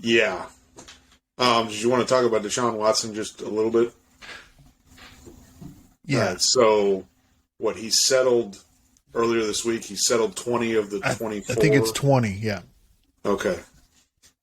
Yeah. Did you want to talk about Deshaun Watson just a little bit? Yeah. So, what he settled earlier this week, he settled 20 of the 24. I think it's 20, yeah. Okay.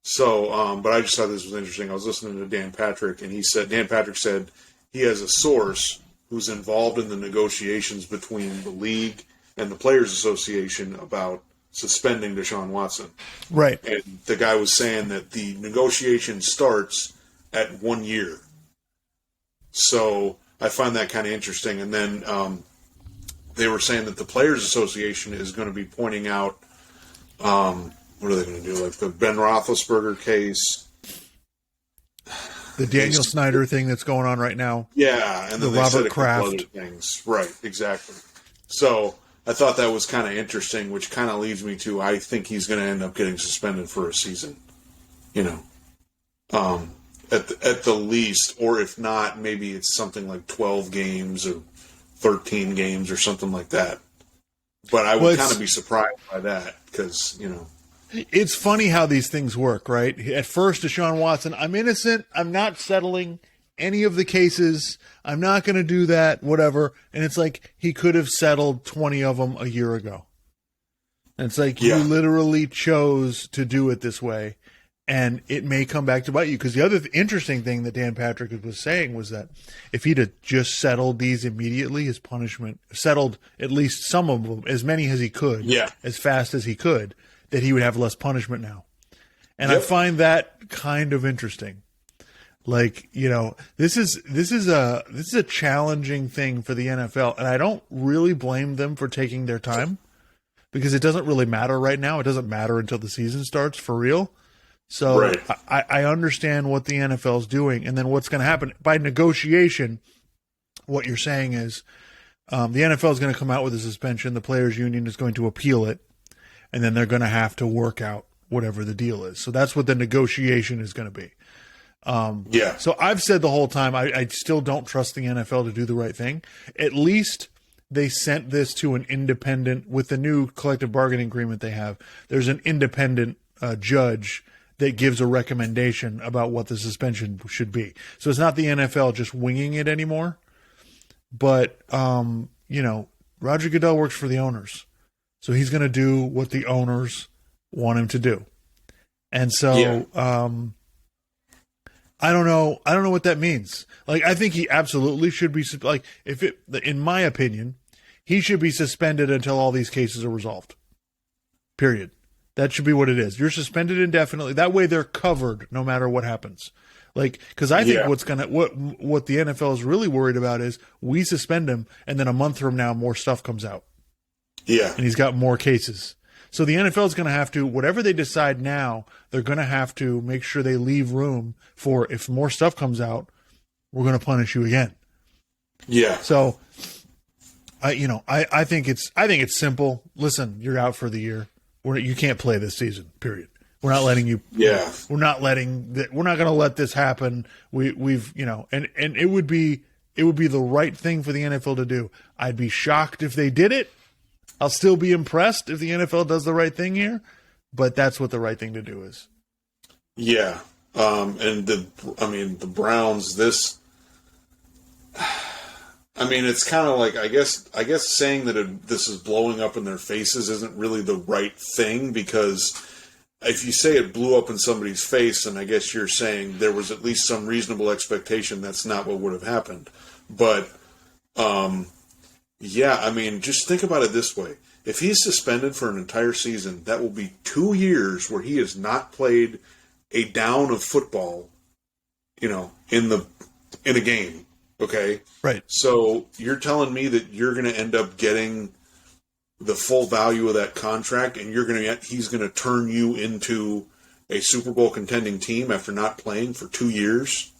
So, but I just thought this was interesting. I was listening to Dan Patrick, and Dan Patrick said he has a source who's involved in the negotiations between the league and the Players Association about suspending Deshaun Watson. Right. And the guy was saying that the negotiation starts at 1 year. So I find that kind of interesting. And then they were saying that the Players Association is going to be pointing out, what are they going to do? Like the Ben Roethlisberger case. The Daniel Snyder thing that's going on right now. Yeah, and then the Robert Kraft other things. Right, exactly. So I thought that was kind of interesting, which kind of leads me to I think he's going to end up getting suspended for a season. At the least, or if not, maybe it's something like 12 games or 13 games or something like that. But I would kind of be surprised by that because, It's funny how these things work, right? At first, Deshaun Watson, I'm innocent. I'm not settling any of the cases. I'm not going to do that, whatever. And it's like he could have settled 20 of them a year ago. And it's like you literally chose to do it this way. And it may come back to bite you. Because the other interesting thing that Dan Patrick was saying was that if he'd have just settled these immediately, his punishment, settled at least some of them, as many as he could, as fast as he could, that he would have less punishment now. And I find that kind of interesting. Like, this is a challenging thing for the NFL, and I don't really blame them for taking their time because it doesn't really matter right now. It doesn't matter until the season starts for real. So I understand what the NFL is doing, and then what's going to happen by negotiation. What you're saying is the NFL is going to come out with a suspension. The players' union is going to appeal it, and then they're going to have to work out whatever the deal is. So that's what the negotiation is going to be. So I've said the whole time I still don't trust the NFL to do the right thing. At least they sent this to an independent, with the new collective bargaining agreement they have, there's an independent judge that gives a recommendation about what the suspension should be. So it's not the NFL just winging it anymore. But, Roger Goodell works for the owners. So he's going to do what the owners want him to do. And so I don't know what that means. Like, I think he absolutely should be, like, in my opinion, he should be suspended until all these cases are resolved. Period. That should be what it is. You're suspended indefinitely. That way they're covered no matter what happens. Like, because I think what the NFL is really worried about is we suspend him, and then a month from now more stuff comes out. Yeah. And he's got more cases. So the NFL is going to have to, whatever they decide now, they're going to have to make sure they leave room for, if more stuff comes out, we're going to punish you again. Yeah. So, I think it's simple. Listen, you're out for the year. You can't play this season. Period. We're not letting you. Yeah. We're not going to let this happen. We've and it would be the right thing for the NFL to do. I'd be shocked if they did it. I'll still be impressed if the NFL does the right thing here, but that's what the right thing to do is. Yeah. The Browns, it's kind of like, I guess saying that this is blowing up in their faces isn't really the right thing, because if you say it blew up in somebody's face, then I guess you're saying there was at least some reasonable expectation that's not what would have happened. But, just think about it this way. If he's suspended for an entire season, that will be 2 years where he has not played a down of football, in a game. Okay? Right. So you're telling me that you're going to end up getting the full value of that contract, and he's going to turn you into a Super Bowl contending team after not playing for 2 years?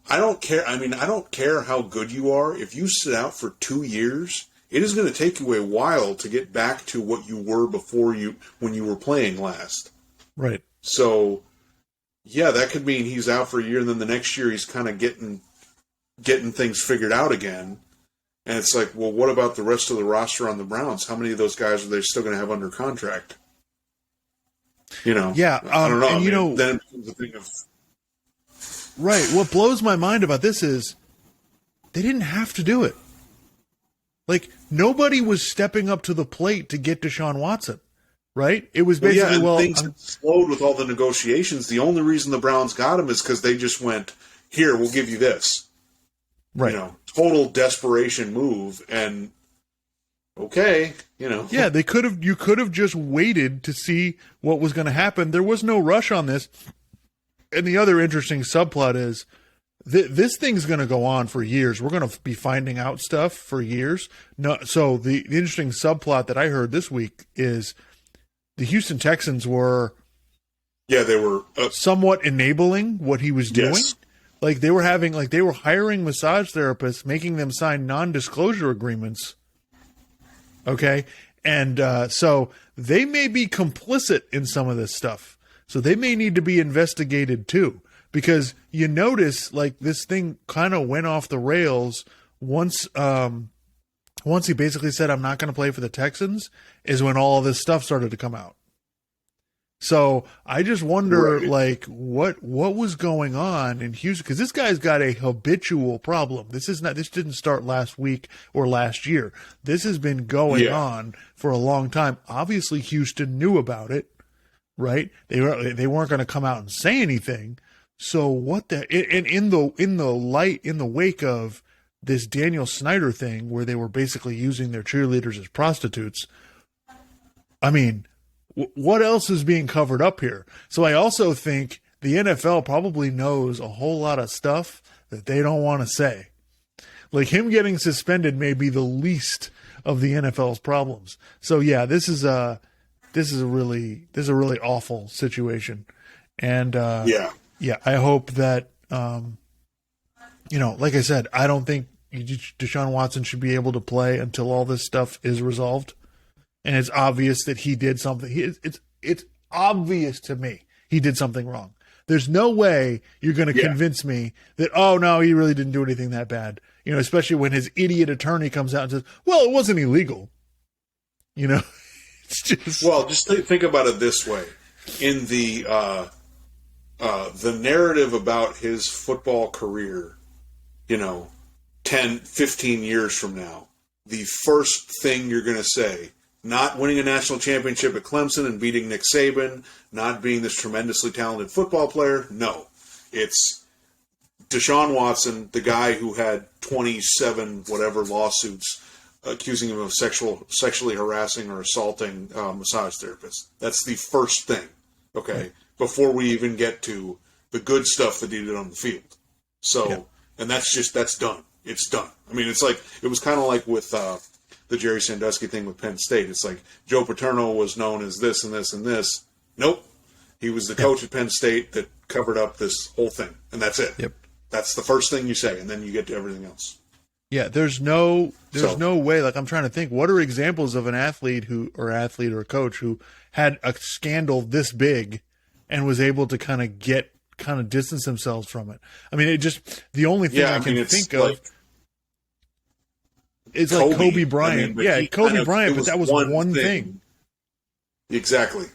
I don't care. I don't care how good you are. If you sit out for 2 years, it is going to take you a while to get back to what you were when you were playing last. Right. So, yeah, that could mean he's out for a year, and then the next year he's kind of getting things figured out again. And it's like, well, what about the rest of the roster on the Browns? How many of those guys are they still going to have under contract? Yeah, I don't know. and then it becomes a thing of right. What blows my mind about this is they didn't have to do it. Like, nobody was stepping up to the plate to get Deshaun Watson, right? It was basically, things slowed with all the negotiations. The only reason the Browns got him is because they just went, here, we'll give you this. Right. Total desperation move, and okay, Yeah, you could have just waited to see what was going to happen. There was no rush on this. And the other interesting subplot is this thing's going to go on for years. We're going to be finding out stuff for years. No, so the interesting subplot that I heard this week is the Houston Texans were they were somewhat enabling what he was doing. Yes. Like they were hiring massage therapists, making them sign non-disclosure agreements. Okay. And so they may be complicit in some of this stuff. So they may need to be investigated too. Because you notice, like, this thing kind of went off the rails once he basically said, I'm not going to play for the Texans, is when all this stuff started to come out. So I just wonder, like, what was going on in Houston? Because this guy's got a habitual problem. This didn't start last week or last year. This has been going on for a long time. Obviously, Houston knew about it, right? They weren't going to come out and say anything. So what in the wake of this Daniel Snyder thing where they were basically using their cheerleaders as prostitutes, I mean, what else is being covered up here? So I also think the NFL probably knows a whole lot of stuff that they don't want to say. Like him getting suspended may be the least of the NFL's problems. So yeah, this is a really awful situation. And yeah, I hope that, like I said, I don't think Deshaun Watson should be able to play until all this stuff is resolved. And it's obvious that he did something. It's obvious to me he did something wrong. There's no way you're going to convince me that, oh, no, he really didn't do anything that bad. Especially when his idiot attorney comes out and says, well, it wasn't illegal. It's just. Well, just think about it this way. In the narrative about his football career, 10, 15 years from now, the first thing you're going to say, not winning a national championship at Clemson and beating Nick Saban, not being this tremendously talented football player, no. It's Deshaun Watson, the guy who had 27 whatever lawsuits accusing him of sexually harassing or assaulting massage therapists. That's the first thing, okay, before we even get to the good stuff that he did on the field. So, and that's done. It's done. I mean, it's like, it was kind of like with the Jerry Sandusky thing with Penn State. It's like Joe Paterno was known as this and this and this. Nope. He was the coach at Penn State that covered up this whole thing, and that's it. Yep. That's the first thing you say, and then you get to everything else. Yeah, there's no way. Like, I'm trying to think, what are examples of an athlete or a coach who had a scandal this big and was able to kind of distance themselves from it? I mean, the only thing I can think of is like Kobe Bryant. Kobe Bryant, but that was one thing. Exactly.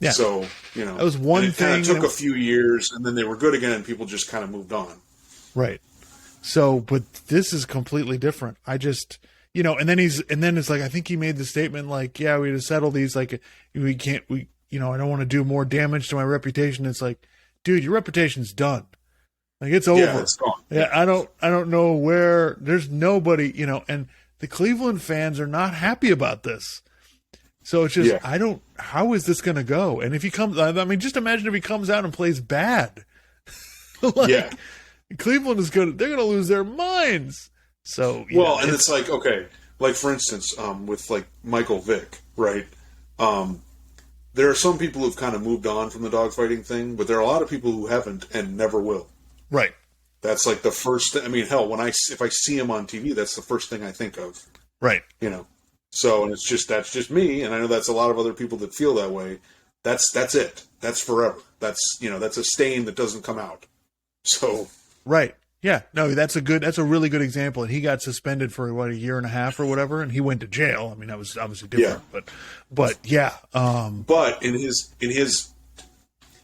Yeah. So, that was one thing. It took a few years, and then they were good again, and people just kind of moved on. Right. So, but this is completely different. I just, and then it's like, I think he made the statement like, yeah, we had to settle these. Like, I don't want to do more damage to my reputation. It's like, dude, your reputation's done. Like, it's over. Yeah, it's gone. Yeah. I don't know where there's nobody, and the Cleveland fans are not happy about this. So it's just, how is this going to go? And if he comes, I mean, just imagine if he comes out and plays bad. Cleveland they're going to lose their minds. So, and it's like, okay, like for instance, with like Michael Vick, right? There are some people who've kind of moved on from the dogfighting thing, but there are a lot of people who haven't and never will. Right. That's like the first thing. I mean, hell, if I see him on TV, that's the first thing I think of. Right. So, and that's just me, and I know that's a lot of other people that feel that way. That's it. That's forever. That's a stain that doesn't come out. So. Right. Yeah. No, that's a really good example. And he got suspended for a year and a half or whatever, and he went to jail. I mean, that was obviously different. Yeah. But yeah. But in his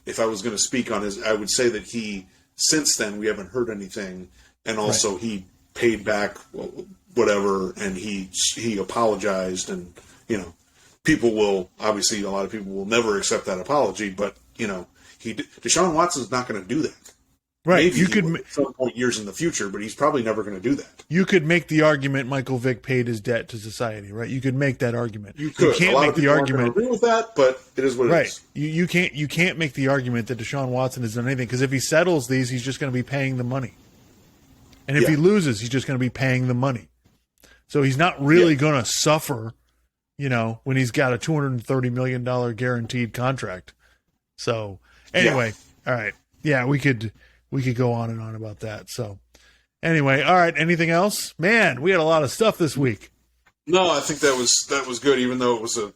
if I was going to speak on his, I would say that since then, we haven't heard anything. And also he paid back whatever, and he apologized, and, people will, obviously a lot of people will never accept that apology, but, Deshaun Watson's not going to do that. Right. Maybe you could at some point years in the future, but he's probably never going to do that. You could make the argument Michael Vick paid his debt to society, right? You could make that argument. You could. can't make the argument. Agree with that, but it is what it is. You can't make the argument that Deshaun Watson has done anything, because if he settles these, he's just going to be paying the money, and if he loses, he's just going to be paying the money. So he's not really going to suffer, when he's got a $230 million guaranteed contract. So anyway, all right, we could go on and on about that. So anyway, all right. Anything else? Man, we had a lot of stuff this week. No, I think that was good, even though it was a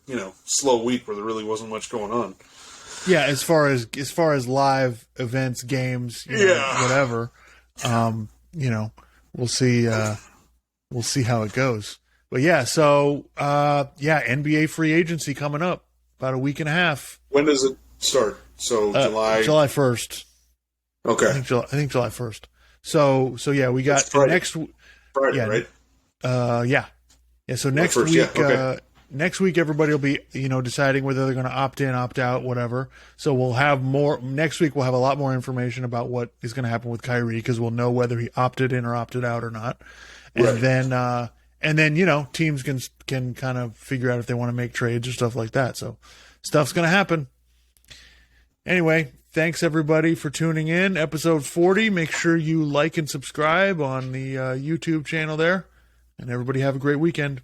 slow week where there really wasn't much going on. Yeah, as far as live events, games, whatever. We'll see. We'll see how it goes. But so NBA free agency coming up about a week and a half. When does it start? So July 1st. Okay. I think July 1st. So we got next Friday, right? So next week, next week everybody will be, deciding whether they're going to opt in, opt out, whatever. So we'll have more next week. We'll have a lot more information about what is going to happen with Kyrie, because we'll know whether he opted in or opted out or not. And then, teams can kind of figure out if they want to make trades or stuff like that. So stuff's going to happen. Anyway, thanks everybody for tuning in. Episode 40. Make sure you like and subscribe on the YouTube channel there. And everybody have a great weekend.